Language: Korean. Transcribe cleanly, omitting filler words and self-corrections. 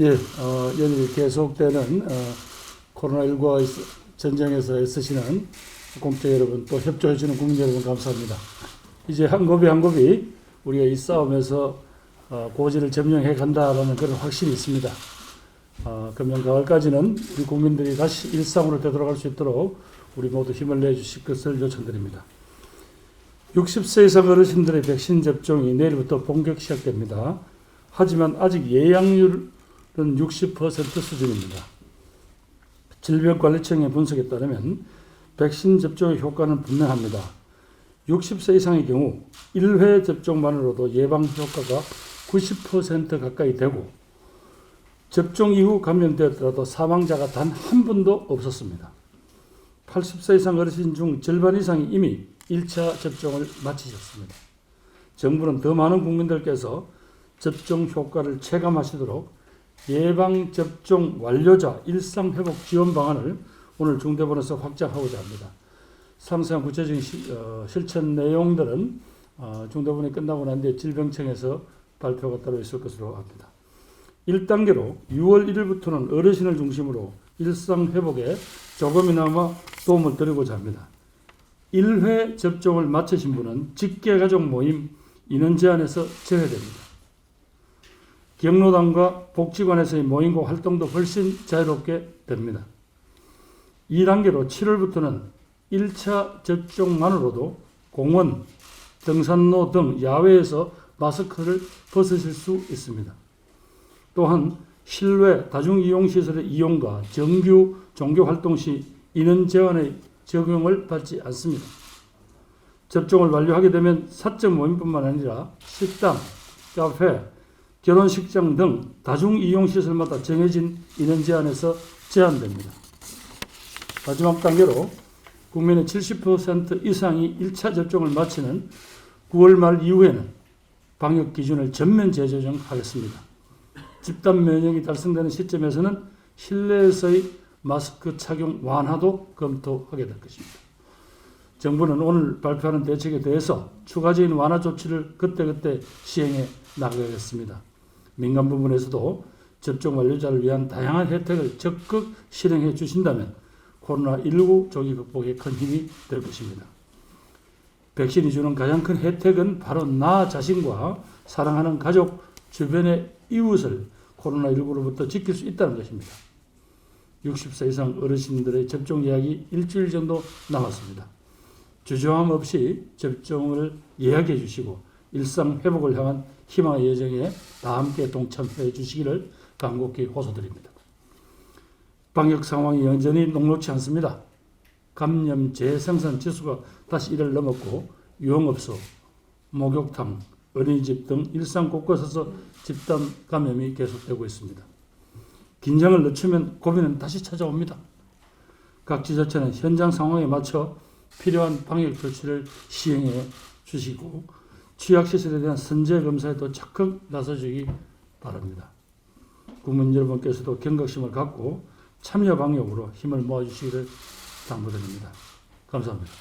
예, 연일 계속되는 코로나19와 전쟁에서 애쓰시는 공적 여러분, 또 협조해주는 국민 여러분 감사합니다. 이제 한 고비 한 고비 우리가 이 싸움에서 고지를 점령해 간다라는 그런 확신이 있습니다. 금년 가을까지는 우리 국민들이 다시 일상으로 되돌아갈 수 있도록 우리 모두 힘을 내주실 것을 요청드립니다. 60세 이상 어르신들의 백신 접종이 내일부터 본격 시작됩니다. 하지만 아직 예약률은 60% 수준입니다. 질병관리청의 분석에 따르면 백신 접종의 효과는 분명합니다. 60세 이상의 경우 1회 접종만으로도 예방 효과가 90% 가까이 되고 접종 이후 감염되었더라도 사망자가 단 한 분도 없었습니다. 80세 이상 어르신 중 절반 이상이 이미 1차 접종을 마치셨습니다. 정부는 더 많은 국민들께서 접종 효과를 체감하시도록 예방접종 완료자 일상회복 지원 방안을 오늘 중대본에서 확장하고자 합니다. 상세한 구체적인 실천 내용들은 중대본이 끝나고 난 뒤에 질병청에서 발표가 따로 있을 것으로 합니다. 1단계로 6월 1일부터는 어르신을 중심으로 일상회복에 조금이나마 도움을 드리고자 합니다. 1회 접종을 마치신 분은 직계가족 모임 인원 제한에서 제외됩니다. 경로당과 복지관에서의 모임과 활동도 훨씬 자유롭게 됩니다. 2단계로 7월부터는 1차 접종만으로도 공원, 등산로 등 야외에서 마스크를 벗으실 수 있습니다. 또한 실외 다중이용시설의 이용과 정규 종교활동 시 인원 제한의 적용을 받지 않습니다. 접종을 완료하게 되면 사적 모임뿐만 아니라 식당, 카페, 결혼식장 등 다중이용시설마다 정해진 인원 제한에서 제한됩니다. 마지막 단계로 국민의 70% 이상이 1차 접종을 마치는 9월 말 이후에는 방역 기준을 전면 재조정하겠습니다. 집단 면역이 달성되는 시점에서는 실내에서의 마스크 착용 완화도 검토하게 될 것입니다. 정부는 오늘 발표하는 대책에 대해서 추가적인 완화 조치를 그때그때 시행해 나가겠습니다. 민간 부문에서도 접종 완료자를 위한 다양한 혜택을 적극 실행해 주신다면 코로나19 조기 극복에 큰 힘이 될 것입니다. 백신이 주는 가장 큰 혜택은 바로 나 자신과 사랑하는 가족, 주변의 이웃을 코로나19로부터 지킬 수 있다는 것입니다. 60세 이상 어르신들의 접종 예약이 일주일 정도 남았습니다. 주저함 없이 접종을 예약해 주시고 일상 회복을 향한 희망의 여정에 다 함께 동참해 주시기를 간곡히 호소드립니다. 방역 상황이 여전히 녹록지 않습니다. 감염 재생산 지수가 다시 1을 넘었고 유흥업소, 목욕탕, 어린이집 등 일상 곳곳에서 집단 감염이 계속되고 있습니다. 긴장을 늦추면 고비는 다시 찾아옵니다. 각 지자체는 현장 상황에 맞춰 필요한 방역 조치를 시행해 주시고 취약시설에 대한 선제 검사에도 적극 나서주기 바랍니다. 국민 여러분께서도 경각심을 갖고 참여 방역으로 힘을 모아주시기를 당부드립니다. 감사합니다.